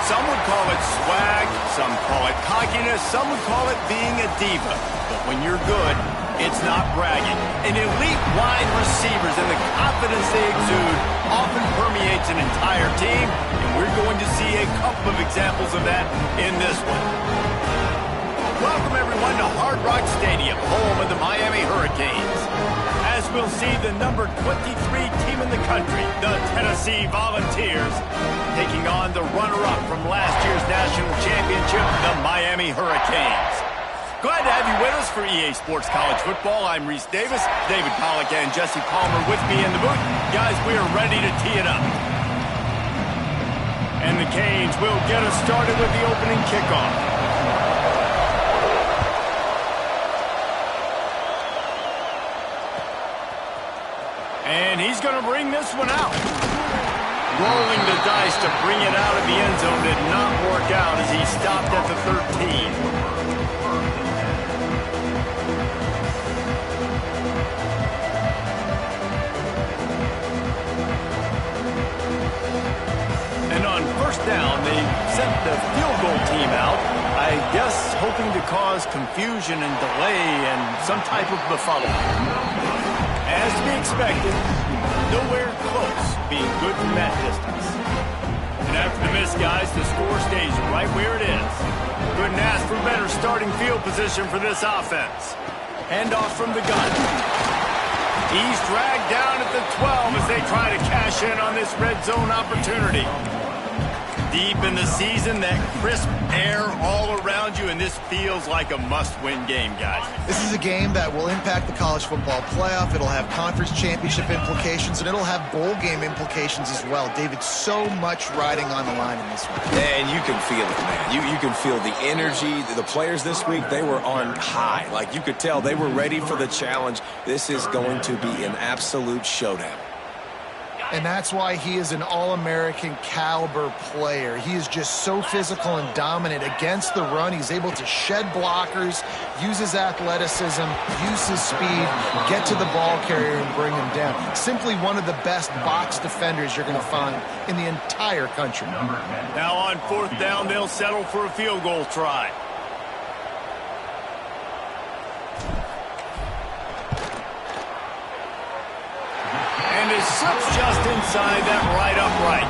Some would call it swag, some call it cockiness, some would call it being a diva. But when you're good, it's not bragging. An elite wide receivers and the confidence they exude often permeates an entire team, and we're going to see a couple of examples of that in this one. Welcome, everyone, to Hard Rock Stadium, home of the Miami Hurricanes. As we'll see, the number 23 team in the country, the Tennessee Volunteers, taking on the runner-up from last year's national championship, the Miami Hurricanes. Glad to have you with us for EA Sports College Football. I'm Reese Davis, David Pollack and Jesse Palmer with me in the booth. Guys, we are ready to tee it up. And the Canes will get us started with the opening kickoff. And he's going to bring this one out. Rolling the dice to bring it out of the end zone did not work out as he stopped at the 13. And on first down, they sent the field goal team out, I guess hoping to cause confusion and delay and some type of befuddlement. As to be expected, nowhere close being good from that distance. And after the miss, guys, the score stays right where it is. Couldn't ask for better starting field position for this offense. Handoff from the gun. He's dragged down at the 12 as they try to cash in on this red zone opportunity. Deep in the season, that crisp air all around you, and this feels like a must-win game, guys. This is a game that will impact the college football playoff. It'll have conference championship implications, and it'll have bowl game implications as well. David, so much riding on the line in this one. And you can feel it, man. You can feel the energy. The players this week, they were on high. Like, you could tell they were ready for the challenge. This is going to be an absolute showdown. And that's why he is an All-American caliber player. He is just so physical and dominant against the run. He's able to shed blockers, use his athleticism, use his speed, get to the ball carrier and bring him down. Simply one of the best box defenders you're going to find in the entire country. Now on fourth down, they'll settle for a field goal try. And it slips just inside that right upright.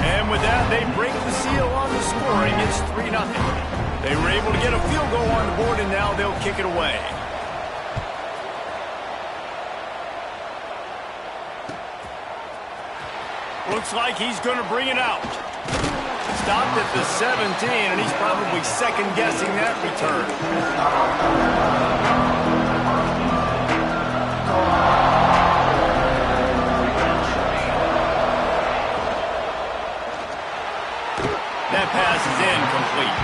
And with that, they break the seal on the scoring. It's 3-0. They were able to get a field goal on the board, and now they'll kick it away. Looks like he's going to bring it out. Stopped at the 17, and he's probably second-guessing that return. That pass is incomplete.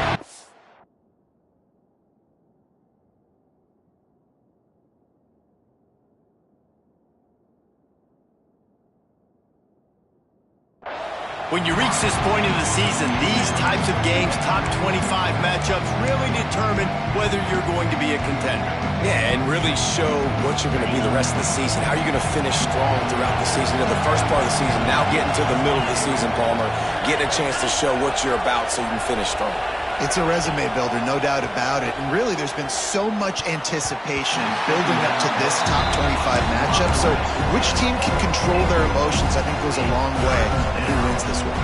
When you reach this point in the season, these types of games, top 25 matchups, really determine whether you're going to be a contender. Yeah, and really show what you're going to be the rest of the season. How are you going to finish strong throughout the season? The first part of the season, now getting to the middle of the season, Palmer, getting a chance to show what you're about so you can finish strong. It's a resume builder, no doubt about it. And really, there's been so much anticipation building up to this top 25 matchup. So which team can control their emotions, I think, goes a long way in who wins this one.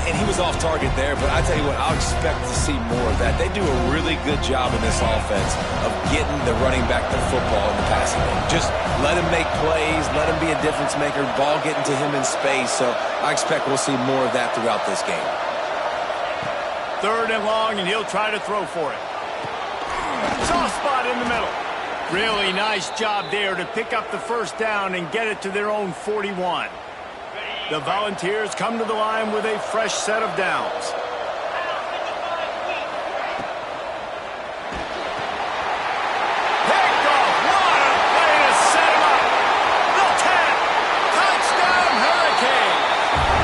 And he was off target there, but I tell you what, I'll expect to see more of that. They do a really good job in this offense of getting the running back the football in the passing game. Just let him make plays, let him be a difference maker, ball getting to him in space. So I expect we'll see more of that throughout this game. Third and long, and he'll try to throw for it. Soft spot in the middle. Really nice job there to pick up the first down and get it to their own 41. The Volunteers come to the line with a fresh set of downs. Picked off. What a play to set him up. The 10. Touchdown, Hurricane.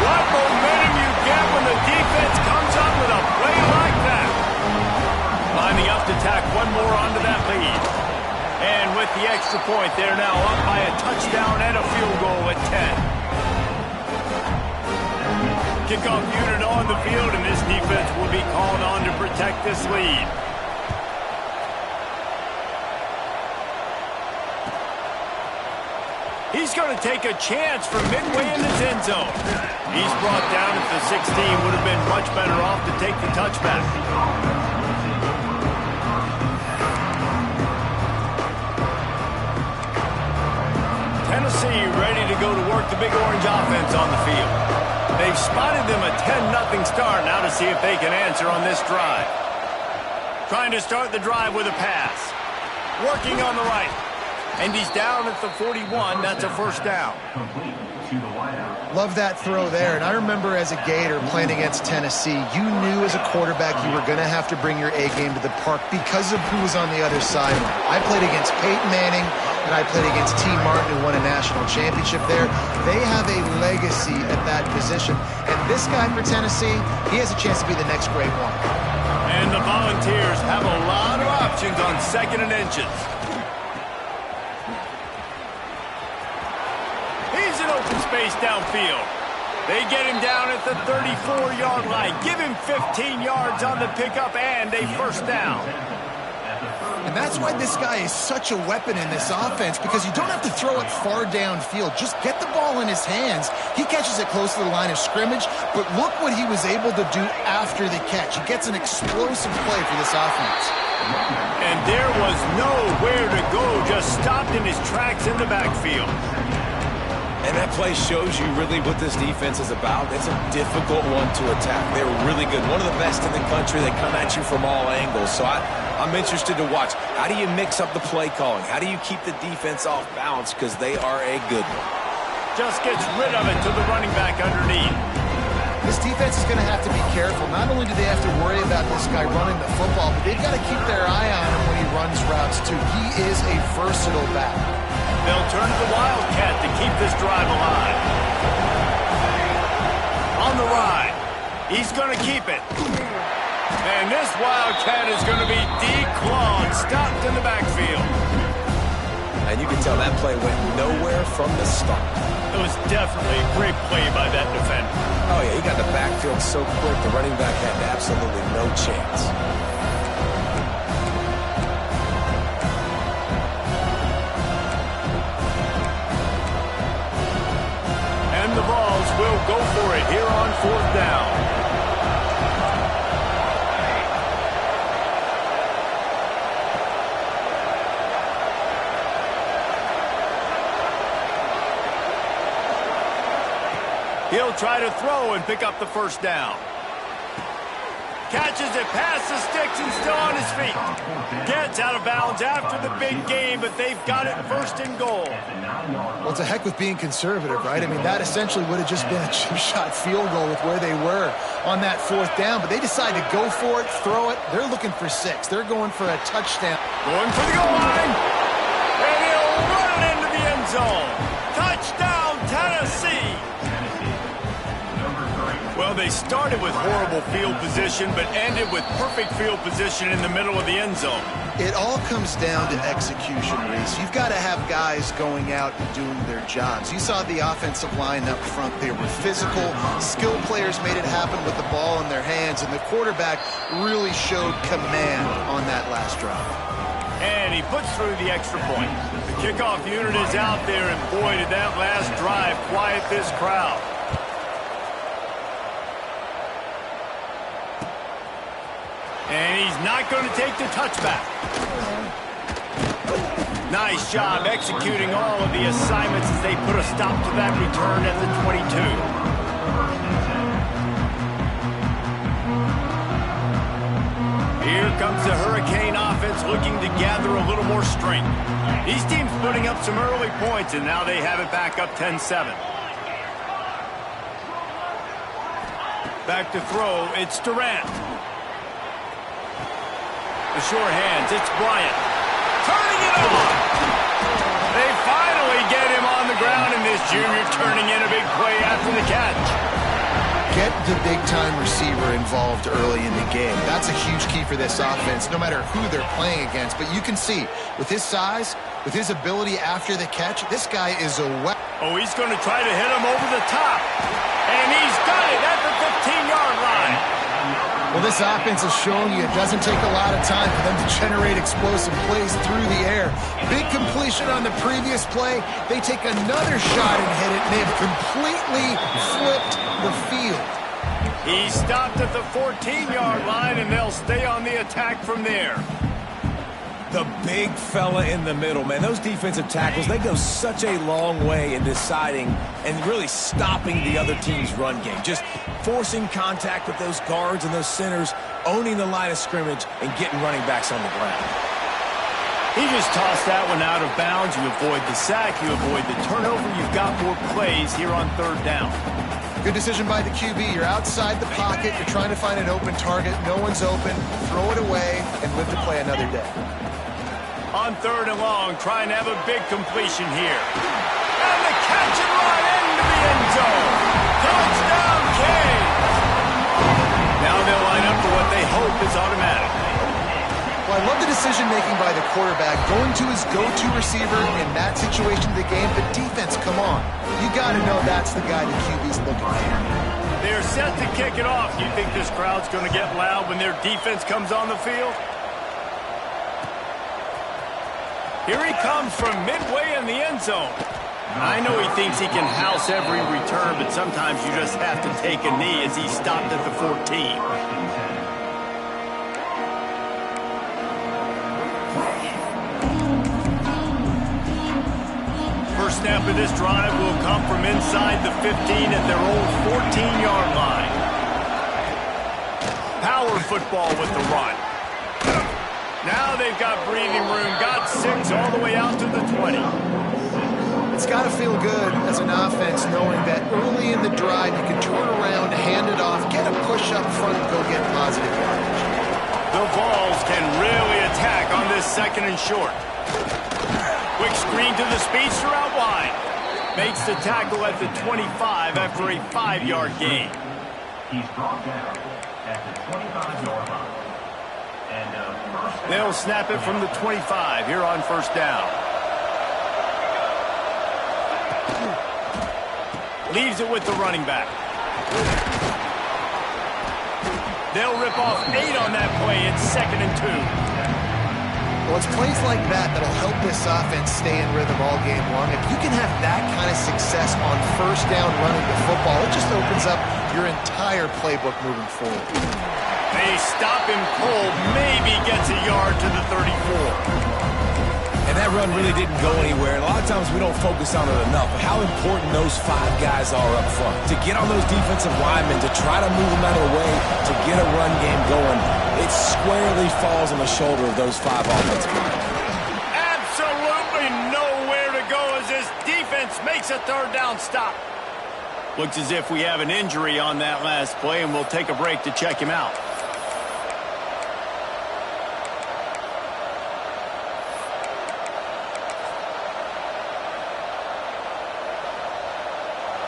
What momentum you get when the defense comes up with a play like that. Lining up to tack one more onto that lead. And with the extra point, they're now up by a touchdown and a field goal at 10. Kickoff unit on the field, and this defense will be called on to protect this lead. He's going to take a chance from midway in his end zone. He's brought down at the 16. Would have been much better off to take the touchback. Tennessee ready to go to work the Big Orange offense on the field. They've spotted them a 10-0 start. Now to see if they can answer on this drive. Trying to start the drive with a pass. Working on the right. And he's down at the 41. That's a first down. Love that throw there. And I remember as a Gator playing against Tennessee, you knew as a quarterback you were going to have to bring your A game to the park because of who was on the other side. I played against Peyton Manning, and I played against T. Martin, who won a national championship there. They have a legacy at that position. And this guy for Tennessee, he has a chance to be the next great one. And the Volunteers have a lot of options on 2nd and inches. He's in open space downfield. They get him down at the 34-yard line. Give him 15 yards on the pickup and a first down. And that's why this guy is such a weapon in this offense, because you don't have to throw it far downfield. Just get the ball in his hands. He catches it close to the line of scrimmage, but look what he was able to do after the catch. He gets an explosive play for this offense. And there was nowhere to go, just stopped in his tracks in the backfield. And that play shows you really what this defense is about. It's a difficult one to attack. They're really good. One of the best in the country. They come at you from all angles. So I'm interested to watch. How do you mix up the play calling? How do you keep the defense off balance? Because they are a good one. Just gets rid of it to the running back underneath. This defense is going to have to be careful. Not only do they have to worry about this guy running the football, but they've got to keep their eye on him when he runs routes too. He is a versatile back. They'll turn to the Wildcat to keep this drive alive. On the ride. He's going to keep it. And this Wildcat is going to be declawed, stopped in the backfield. And you can tell that play went nowhere from the start. It was definitely a great play by that defender. Oh, yeah, he got the backfield so quick, the running back had absolutely no chance. The Vols will go for it here on 4th down. He'll try to throw and pick up the first down. Catches it past the sticks and still on his feet. Gets out of bounds after the big game, but they've got it 1st and goal. Well, it's a heck with being conservative, right? I mean, that essentially would have just been a chip-shot field goal with where they were on that 4th down, but they decide to go for it, throw it. They're looking for 6. They're going for a touchdown. Going for the goal line, and he'll run it into the end zone. Touchdown, Tennessee! Well, they started with horrible field position, but ended with perfect field position in the middle of the end zone. It all comes down to execution, Reese. You've got to have guys going out and doing their jobs. You saw the offensive line up front. They were physical. Skilled players made it happen with the ball in their hands, and the quarterback really showed command on that last drive. And he puts through the extra point. The kickoff unit is out there, and boy, did that last drive quiet this crowd. And he's not going to take the touchback. Nice job executing all of the assignments as they put a stop to that return at the 22. Here comes the Hurricane offense looking to gather a little more strength. These teams putting up some early points, and now they have it back up 10-7. Back to throw, it's Durant. The sure hands, it's Bryant. Turning it on. They finally get him on the ground, and this junior turning in a big play after the catch. Get the big-time receiver involved early in the game. That's a huge key for this offense, no matter who they're playing against. But you can see, with his size, With his ability after the catch, this guy is a weapon. Oh, he's going to try to hit him over the top. And he's got it at the 15-yard line. Well, this offense is showing you it doesn't take a lot of time for them to generate explosive plays through the air. Big completion on the previous play. They take another shot and hit it, and they have completely flipped the field. He stopped at the 14-yard line, and they'll stay on the attack from there. The big fella in the middle, man. Those defensive tackles, they go such a long way in deciding and really stopping the other team's run game. Just forcing contact with those guards and those centers, owning the line of scrimmage, and getting running backs on the ground. He just tossed that one out of bounds. You avoid the sack, you avoid the turnover. You've got more plays here on third down. Good decision by the QB. You're outside the pocket. You're trying to find an open target. No one's open. Throw it away and live to play another day. On third and long, trying to have a big completion here. And the catch and run into the end zone. Touchdown, Kane. Now they'll line up for what they hope is automatic. Well, I love the decision-making by the quarterback, going to his go-to receiver in that situation of the game. But defense, come on. You got to know that's the guy the QB's looking for. They're set to kick it off. You think this crowd's going to get loud when their defense comes on the field? Here he comes from midway in the end zone. I know he thinks he can house every return, but sometimes you just have to take a knee as he stopped at the 14. First snap of this drive will come from inside the 15 at their own 14-yard line. Power football with the run. Now they've got breathing room, got 6 all the way out to the 20. It's got to feel good as an offense knowing that early in the drive you can turn around, hand it off, get a push up front, and go get positive yardage. The Vols can really attack on this second and short. Quick screen to the speedster out wide. Makes the tackle at the 25 after a 5-yard gain. He's brought down at the 25-yard line. They'll snap it from the 25 here on first down. Leaves it with the running back. They'll rip off 8 on that play. It's 2nd and 2. Well, it's plays like that that'll help this offense stay in rhythm all game long. If you can have that kind of success on first down running the football, it just opens up your entire playbook moving forward. They stop him cold, maybe gets a yard to the 34. And that run really didn't go anywhere. And a lot of times we don't focus on it enough. But how important those 5 guys are up front. To get on those defensive linemen, to try to move them out of the way, to get a run game going, it squarely falls on the shoulder of those 5 offensive linemen. Absolutely nowhere to go as this defense makes a third down stop. Looks as if we have an injury on that last play, and we'll take a break to check him out.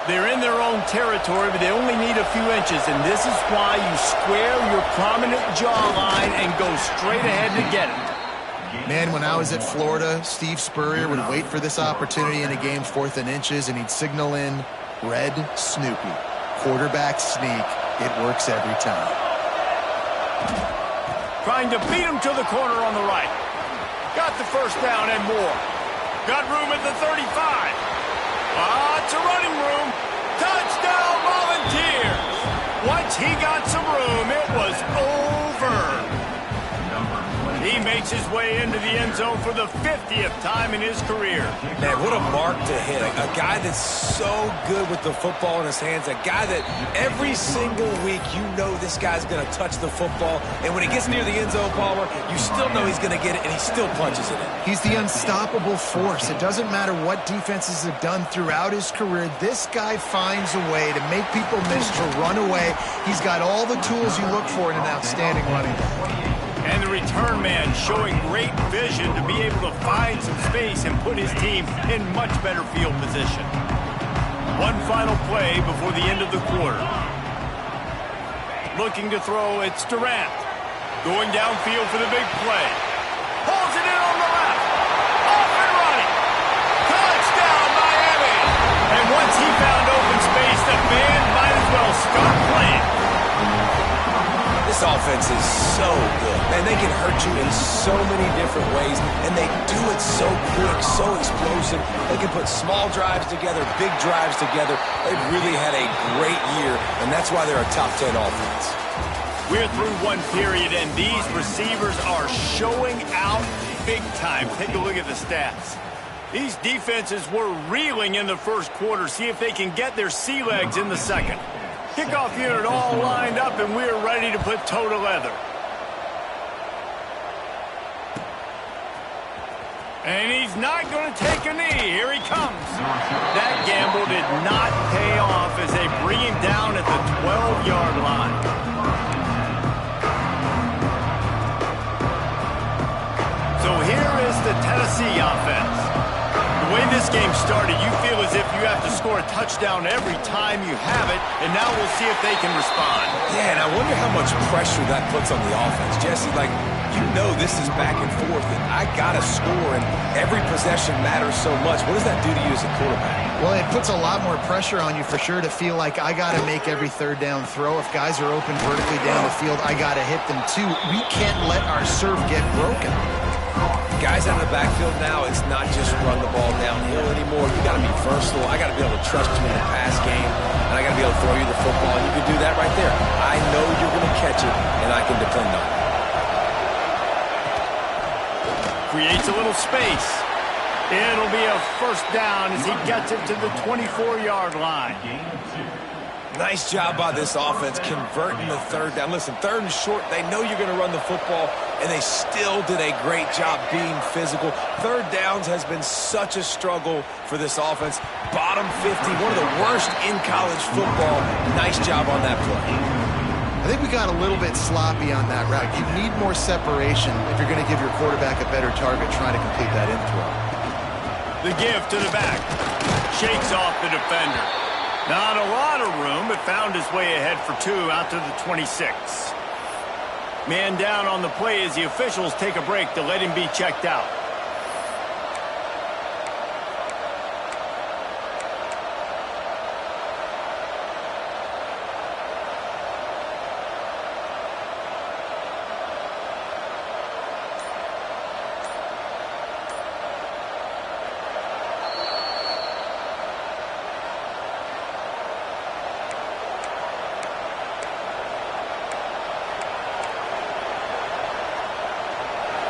They're in their own territory, but they only need a few inches, and this is why you square your prominent jawline and go straight ahead to get it. Man, when I was at Florida, Steve Spurrier would wait for this opportunity in a game 4th and inches, and he'd signal in Red Snoopy. Quarterback sneak. It works every time. Trying to beat him to the corner on the right. Got the first down and more. Got room at the 35. Lots of running room. Touchdown, Volunteers. Once he got some room, it was over. He makes his way into the end zone for the 50th time in his career. Man, what a mark to hit. A guy that's so good with the football in his hands. A guy that every single week you know this guy's going to touch the football. And when he gets near the end zone, Palmer, you still know he's going to get it, and he still punches it in. He's the unstoppable force. It doesn't matter what defenses have done throughout his career. This guy finds a way to make people miss, to run away. He's got all the tools you look for in an outstanding running back. And the return man showing great vision to be able to find some space and put his team in much better field position. One final play before the end of the quarter. Looking to throw, it's Durant. Going downfield for the big play. Pulls it in on the left. Off and running. got a plan. This offense is so good, and they can hurt you in so many different ways, and they do it so quick, so explosive. They can put small drives together, big drives together. They've really had a great year, and that's why they're a top 10 offense. We're through one period, and these receivers are showing out big time. Take a look at the stats. These defenses were reeling in the first quarter. See if they can get their sea legs in the second. Kickoff unit all lined up, and we're ready to put toe to leather. And he's not going to take a knee. Here he comes. That gamble did not pay off as they bring him down at the 12-yard line. So here is the Tennessee offense. The way this game started, you feel as if you have to score a touchdown every time you have it, and now we'll see if they can respond. Yeah, and I wonder how much pressure that puts on the offense. Jesse, like, you know this is back and forth, and I got to score, and every possession matters so much. What does that do to you as a quarterback? Well, it puts a lot more pressure on you for sure to feel like I got to make every third down throw. If guys are open vertically down the field, I got to hit them too. We can't let our serve get broken. Guys out of the backfield now, it's not just run the ball downhill anymore. You got to be versatile. I got to be able to trust you in the pass game, and I got to be able to throw you the football, and you can do that right there. I know you're going to catch it, and I can depend on it. Creates a little space. It'll be a first down as he gets it to the 24-yard line. Nice job by this offense converting the third down. Listen, third and short, they know you're going to run the football, and they still did a great job being physical. Third downs has been such a struggle for this offense. Bottom 50, one of the worst in college football. Nice job on that play. I think we got a little bit sloppy on that route. You need more separation if you're going to give your quarterback a better target trying to complete that in throw. The give to the back. Shakes off the defender. Not a lot of room, but found his way ahead for two out to the 26. Man down on the play as the officials take a break to let him be checked out.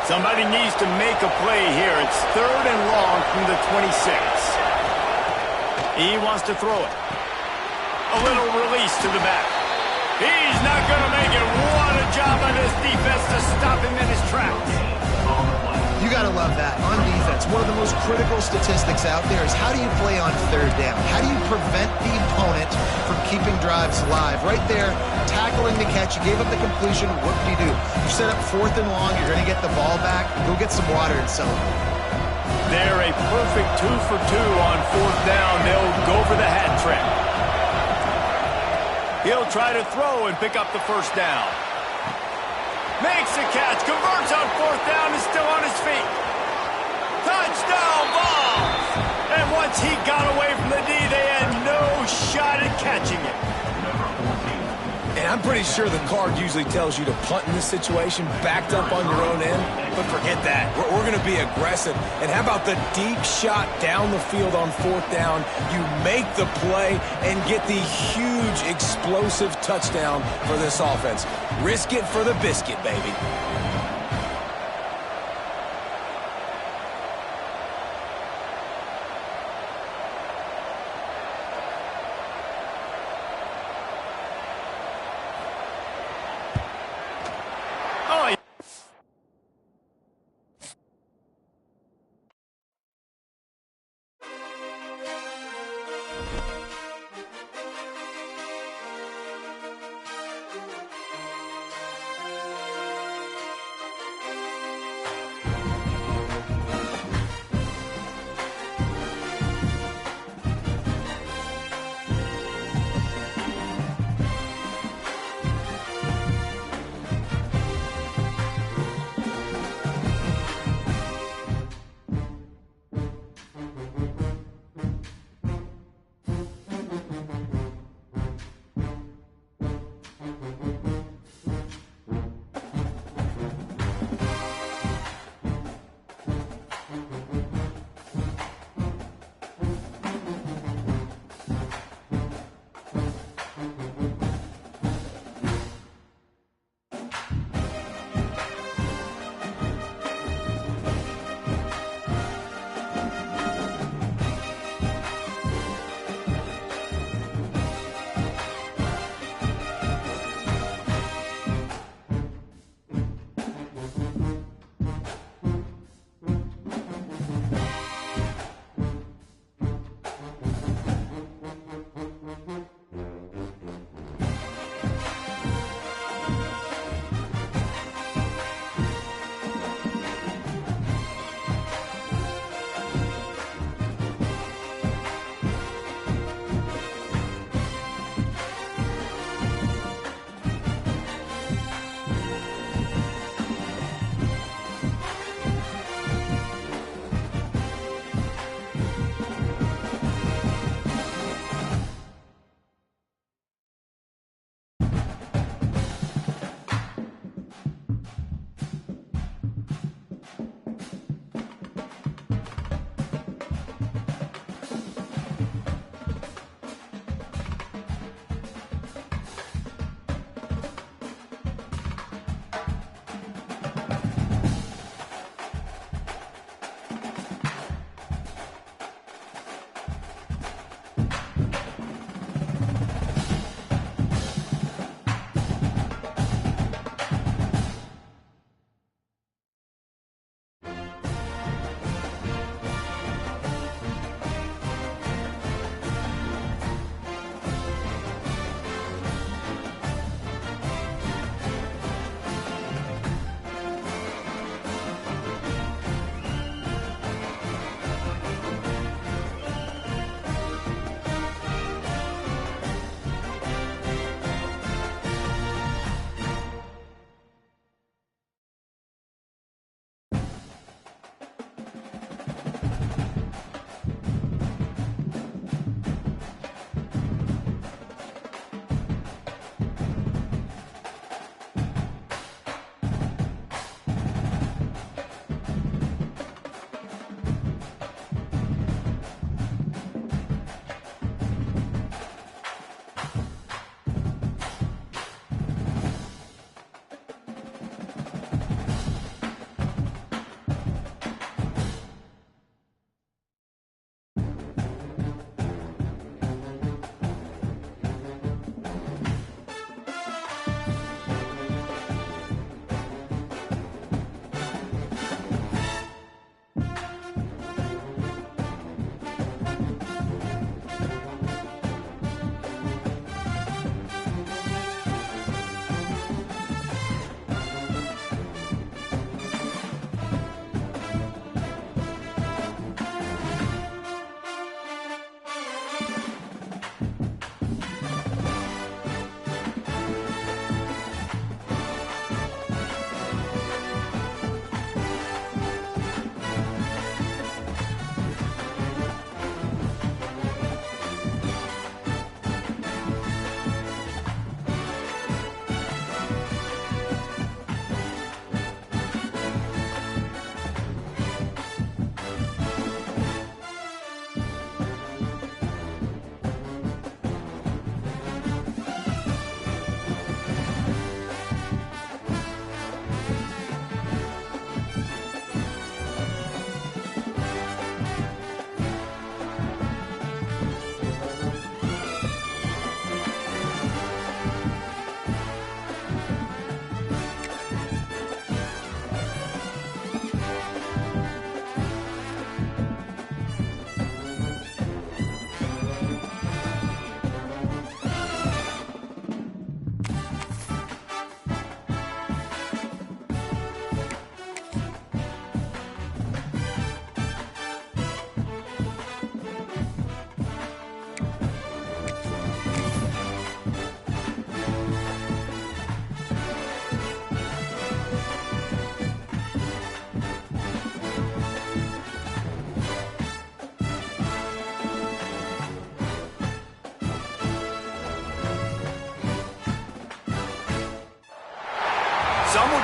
Somebody needs to make a play here. It's third and long from the 26. He wants to throw it. A little release to the back. He's not going to make it. What a job on this defense to stop him in his tracks. You got to love that. On defense, one of the most critical statistics out there is how do you play on third down? How do you prevent the opponent from keeping drives live? Right there, tackling the catch. You gave up the completion. What do? You set up fourth and long. You're going to get the ball back. Go get some water and celebrate. They're a perfect 2 for 2 on fourth down. They'll go for the hat trick. He'll try to throw and pick up the first down. Makes the catch, converts on fourth down, is still on his feet. Touchdown ball! And once he got away from the D, they had no shot at catching it. And I'm pretty sure the card usually tells you to punt in this situation, backed up on your own end. But forget that. We're going to be aggressive. And how about the deep shot down the field on fourth down? You make the play and get the huge explosive touchdown for this offense. Risk it for the biscuit, baby.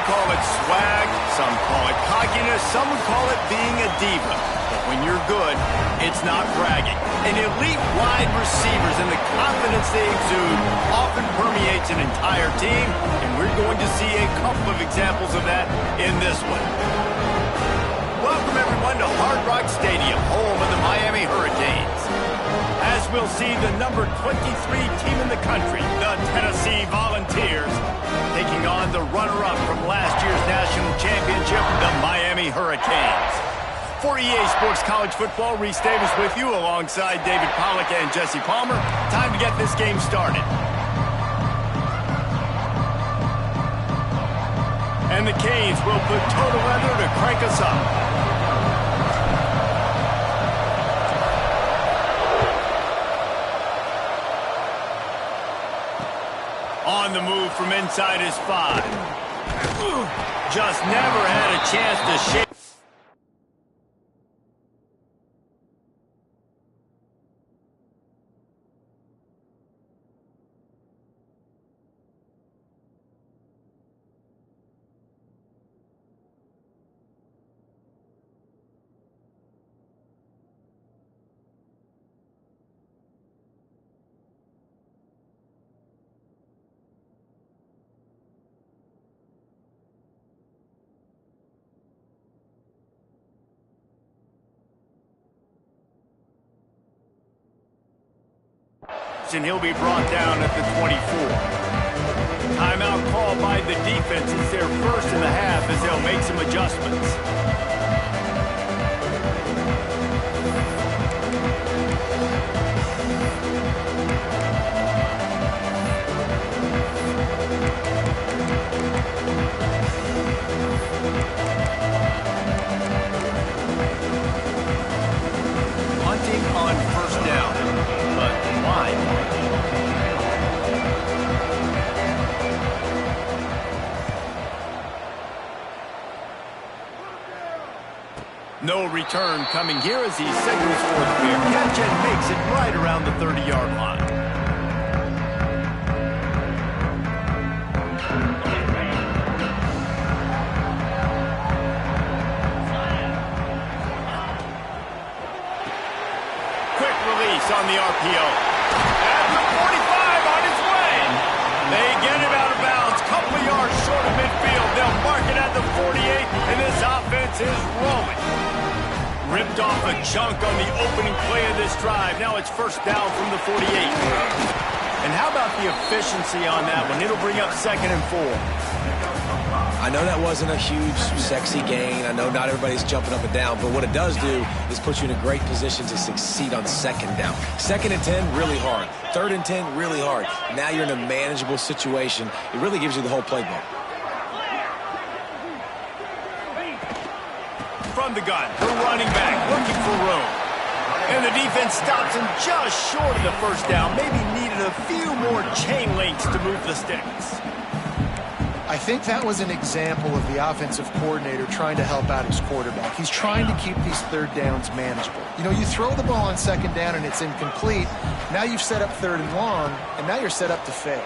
call it swag, some call it cockiness, some call it being a diva. But when you're good, it's not bragging. And elite wide receivers and the confidence they exude often permeates an entire team, and we're going to see a couple of examples of that in this one. Welcome, everyone, to Hard Rock Stadium, home of the Miami Hurricanes. As we'll see, the number 23 team in the country, the Tennessee Volunteers, taking on the runner-up from last year's national championship, the Miami Hurricanes. For EA Sports College Football, Reese Davis with you alongside David Pollack and Jesse Palmer. Time to get this game started. And the Canes will put total leather to crank us up. On the move from inside his 5. Just never had a chance to shake. And he'll be brought down at the 24. Timeout called by the defense. It's their first in the half as they'll make some adjustments. Hunting on first down, but why? No return coming here as he signals for the fair catch and makes it right around the 30-yard line. Quick release on the RPO. And the 45 on his way. They get him out of bounds. Couple of yards short of midfield. They'll mark it at the 48, and this offense is rolling. Ripped off a chunk on the opening play of this drive. Now it's first down from the 48. And how about the efficiency on that one? It'll bring up 2nd and 4. I know that wasn't a huge, sexy gain. I know not everybody's jumping up and down, but what it does do is put you in a great position to succeed on 2nd down. 2nd and 10, really hard. 3rd and 10, really hard. Now you're in a manageable situation. It really gives you the whole playbook. From the gun, the running back looking for room. And the defense stops him just short of the first down. Maybe needed a few more chain links to move the sticks. I think that was an example of the offensive coordinator trying to help out his quarterback. He's trying to keep these 3rd downs manageable. You know, you throw the ball on 2nd down and it's incomplete. Now you've set up 3rd and long, and now you're set up to fail.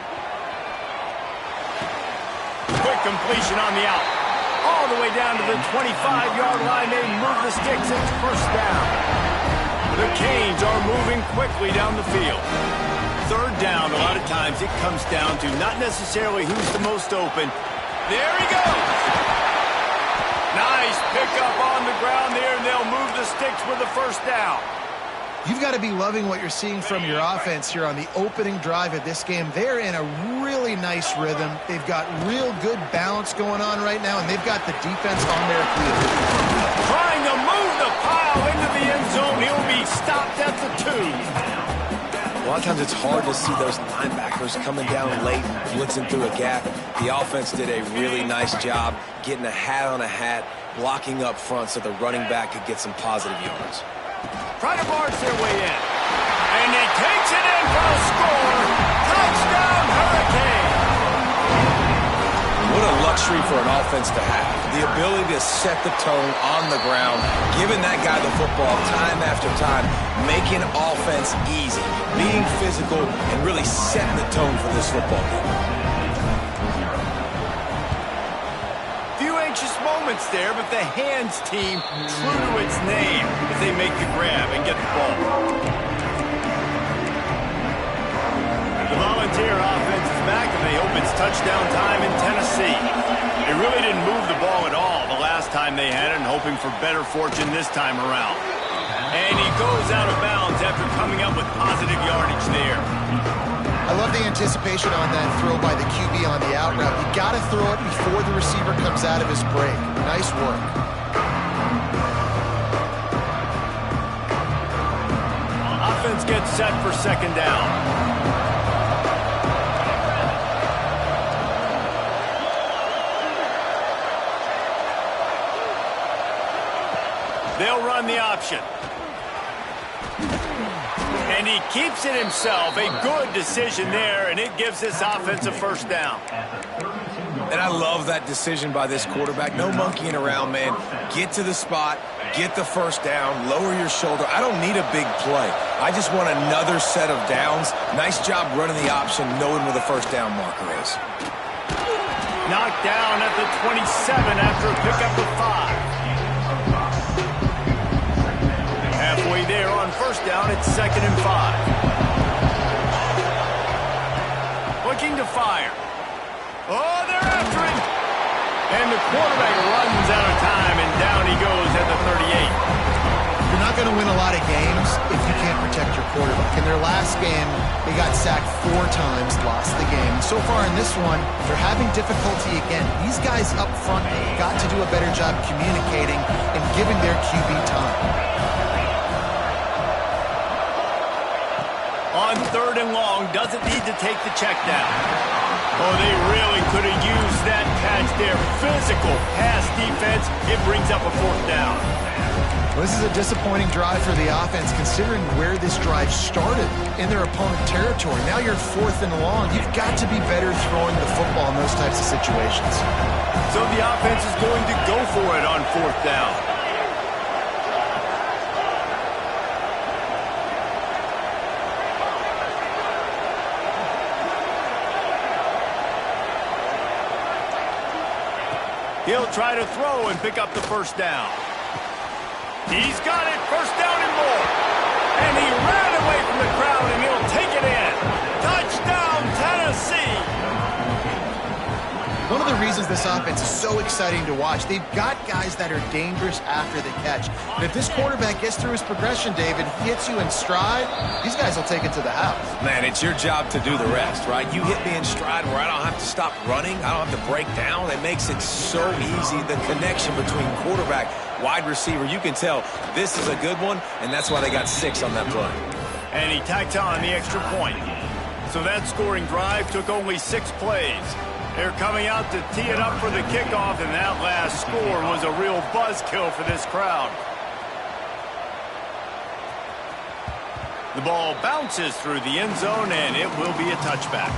Quick completion on the out. All the way down to the 25-yard line. They move the sticks. It's first down. The Canes are moving quickly down the field. 3rd down, a lot of times it comes down to not necessarily who's the most open. There he goes. Nice pickup on the ground there, and they'll move the sticks with the first down. You've got to be loving what you're seeing from your offense here on the opening drive of this game. They're in a really nice rhythm. They've got real good balance going on right now, and they've got the defense on their heels. Trying to move the pile into the end zone. He'll be stopped at the 2. A lot of times it's hard to see those linebackers coming down late, blitzing through a gap. The offense did a really nice job getting a hat on a hat, blocking up front so the running back could get some positive yards. Try to barge their way in. And he takes it in for a score. Touchdown, Hurricane. What a luxury for an offense to have. The ability to set the tone on the ground, giving that guy the football time after time, making offense easy, being physical, and really setting the tone for this football game. moments there, but the hands team true to its name as they make the grab and get the ball. The Volunteer offense is back, and they hope it's touchdown time in Tennessee. They really didn't move the ball at all the last time they had it, and hoping for better fortune this time around. And he goes out of bounds after coming up with positive yardage there. I love the anticipation on that throw by the QB on the out route. You got to throw it before the receiver comes out of his break. Nice work. Offense gets set for second down. They'll run the option. And he keeps it himself. A good decision there, and it gives this offense a first down. And I love that decision by this quarterback. No monkeying around, man. Get to the spot, get the first down, lower your shoulder. I don't need a big play. I just want another set of downs. Nice job running the option, knowing where the first down marker is. Knocked down at the 27 after a pickup of 5. Halfway there on first down, it's 2nd and 5. Looking to fire. Oh, they're after him. And the quarterback runs out of time, and down he goes at the 38. You're not going to win a lot of games if you can't protect your quarterback. In their last game, they got sacked 4 times, lost the game. So far in this one, they're having difficulty again. These guys up front have got to do a better job communicating and giving their QB time. On 3rd and long, doesn't need to take the check down. Oh, they really could have used that catch there. Physical pass defense. It brings up a 4th down. Well, this is a disappointing drive for the offense, considering where this drive started in their opponent territory. Now you're 4th and long. You've got to be better throwing the football in those types of situations. So the offense is going to go for it on 4th down. He'll try to throw and pick up the first down. He's got it, first down and more. And he ran away from the crowd, and he'll take it in. Touchdown, Tennessee. One of the reasons this offense is so exciting to watch, they've got guys that are dangerous after the catch. And if this quarterback gets through his progression, David, hits you in stride, these guys will take it to the house. Man, it's your job to do the rest, right? You hit me in stride where I don't have to stop running. I don't have to break down. It makes it so easy. The connection between quarterback, wide receiver, you can tell this is a good one, and that's why they got 6 on that play. And he tacked on the extra point. So that scoring drive took only 6 plays. They're coming out to tee it up for the kickoff, and that last score was a real buzzkill for this crowd. The ball bounces through the end zone, and it will be a touchback.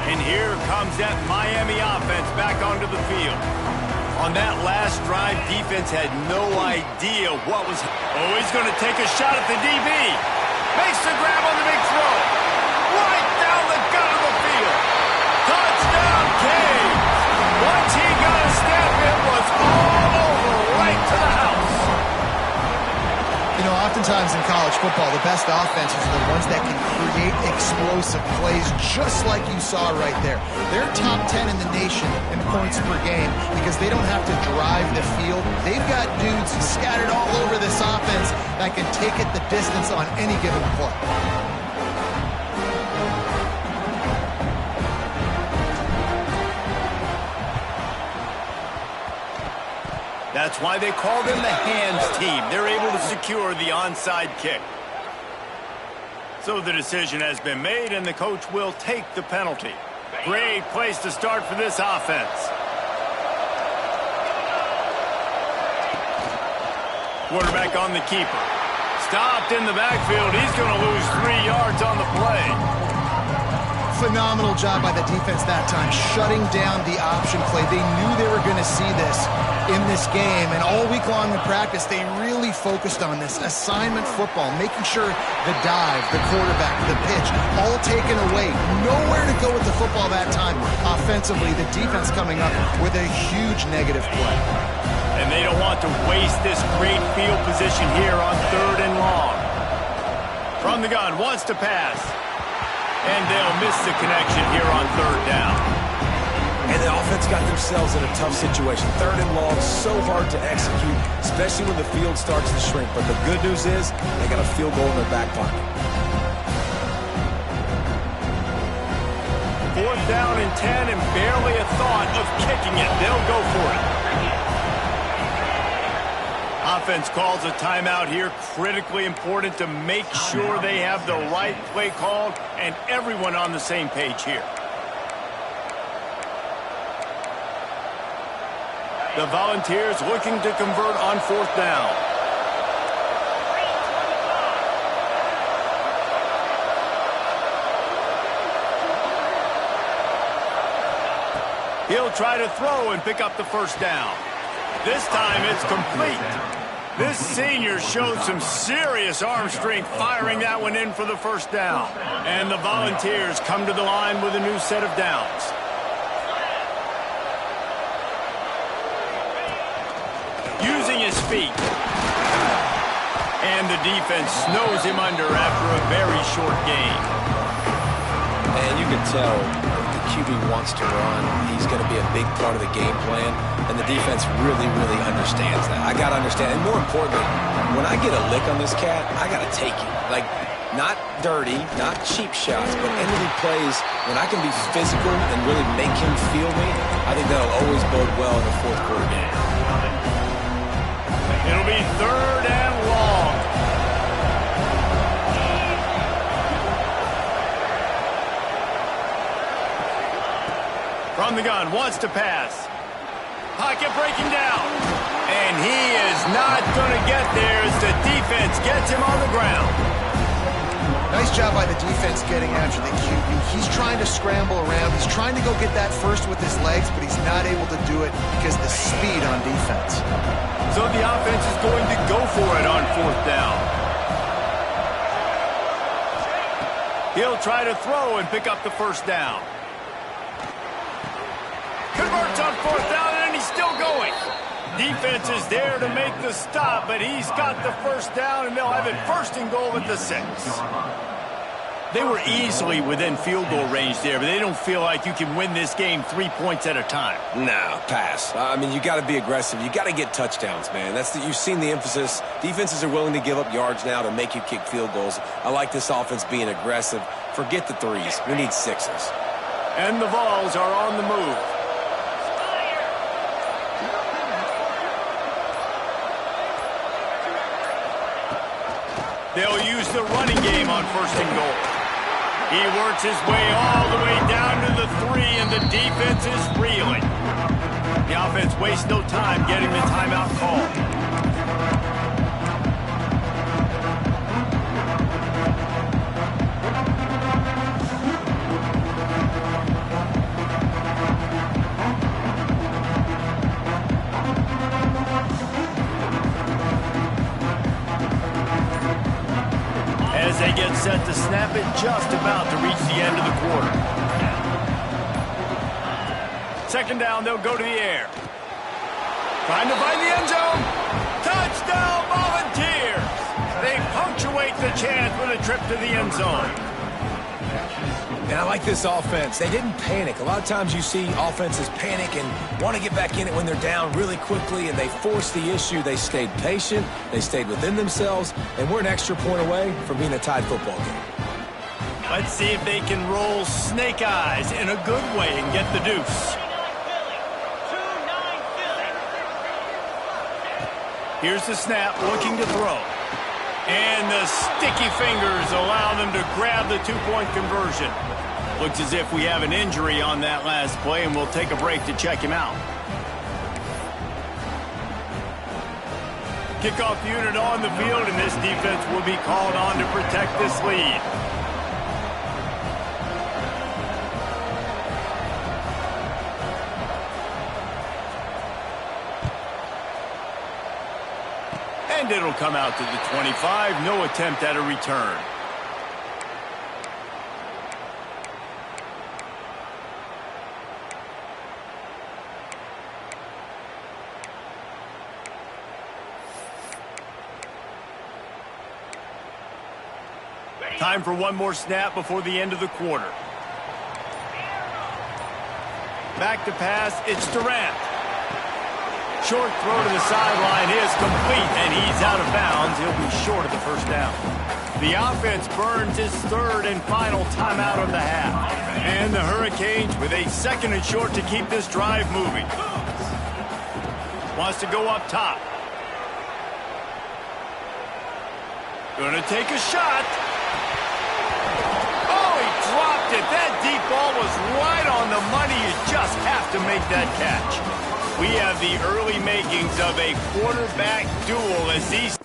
And here comes that Miami offense back onto the field. On that last drive, defense had no idea what was... Oh, he's going to take a shot at the DB. Makes the grab on the big throw. Right down the gut of the field. Touchdown, Canes. Once he got a step, it was all over, right to the house. You know, oftentimes in college football, the best offenses are the ones that can create explosive plays, just like you saw right there. They're top 10 in the nation in points per game because they don't have to drive the field. They've got dudes scattered all over this offense that can take it the distance on any given play. That's why they call them the hands team. They're able to secure the onside kick. So the decision has been made, and the coach will take the penalty. Great place to start for this offense. Quarterback on the keeper. Stopped in the backfield. He's going to lose 3 yards on the play. Phenomenal job by the defense that time, shutting down the option play. They knew they were going to see this in this game, and all week long in practice, they really focused on this assignment football, making sure the dive, the quarterback, the pitch, all taken away. Nowhere to go with the football that time. Offensively, the defense coming up with a huge negative play. And they don't want to waste this great field position here on 3rd and long. From the gun, wants to pass. And they'll miss the connection here on 3rd down. And the offense got themselves in a tough situation. 3rd and long, so hard to execute, especially when the field starts to shrink. But the good news is they got a field goal in their back pocket. 4th down and 10, and barely a thought of kicking it. They'll go for it. Offense calls a timeout here. Critically important to make sure they have the right play called and everyone on the same page here. The Volunteers looking to convert on 4th down. He'll try to throw and pick up the 1st down. This time it's complete. This senior showed some serious arm strength firing that one in for the 1st down. And the Volunteers come to the line with a new set of downs. Using his feet. And the defense snows him under after a very short gain. And you can tell the QB wants to run. He's going to be a big part of the game plan. And the defense really, really understands that. I got to understand. And more importantly, when I get a lick on this cat, I got to take it. Like, not dirty, not cheap shots, but end-of-the plays when I can be physical and really make him feel me, I think that'll always bode well in the 4th quarter game. It'll be 3rd and long. From the gun, wants to pass. Pocket breaking down. And he is not going to get there as the defense gets him on the ground. Nice job by the defense getting after the QB. He's trying to scramble around. He's trying to go get that first with his legs, but he's not able to do it because of the speed on defense. So the offense is going to go for it on 4th down. He'll try to throw and pick up the 1st down. Converts on 4th down, and he's still going. Defense is there to make the stop, but he's got the 1st down, and they'll have it 1st and goal at the 6. They were easily within field goal range there, but they don't feel like you can win this game 3 points at a time. No, pass. I mean, you got to be aggressive. You got to get touchdowns, man. You've seen the emphasis. Defenses are willing to give up yards now to make you kick field goals. I like this offense being aggressive. Forget the 3s. We need 6s. And the Vols are on the move. They'll use the running game on 1st and goal. He works his way all the way down to the 3, and the defense is reeling. The offense wastes no time getting the timeout called. As they get set to snap it, just about to reach the end of the quarter. 2nd down, they'll go to the air. Trying to find the end zone. Touchdown, Volunteers! They punctuate the chance with a trip to the end zone. And I like this offense. They didn't panic. A lot of times you see offenses panic and want to get back in it when they're down really quickly, and they force the issue. They stayed patient. They stayed within themselves, and we're an extra point away from being a tied football game. Let's see if they can roll snake eyes in a good way and get the deuce. Here's the snap, looking to throw. And the sticky fingers allow them to grab the 2-point conversion. Looks as if we have an injury on that last play, and we'll take a break to check him out. Kickoff unit on the field, and this defense will be called on to protect this lead. And it'll come out to the 25. No attempt at a return. Time for one more snap before the end of the quarter. Back to pass, it's Durant. Short throw to the sideline is complete, and he's out of bounds. He'll be short of the first down. The offense burns his third and final timeout of the half. And the Hurricanes with a second and short to keep this drive moving. Wants to go up top. Gonna take a shot. Dropped it. That deep ball was right on the money. You just have to make that catch. We have the early makings of a quarterback duel as these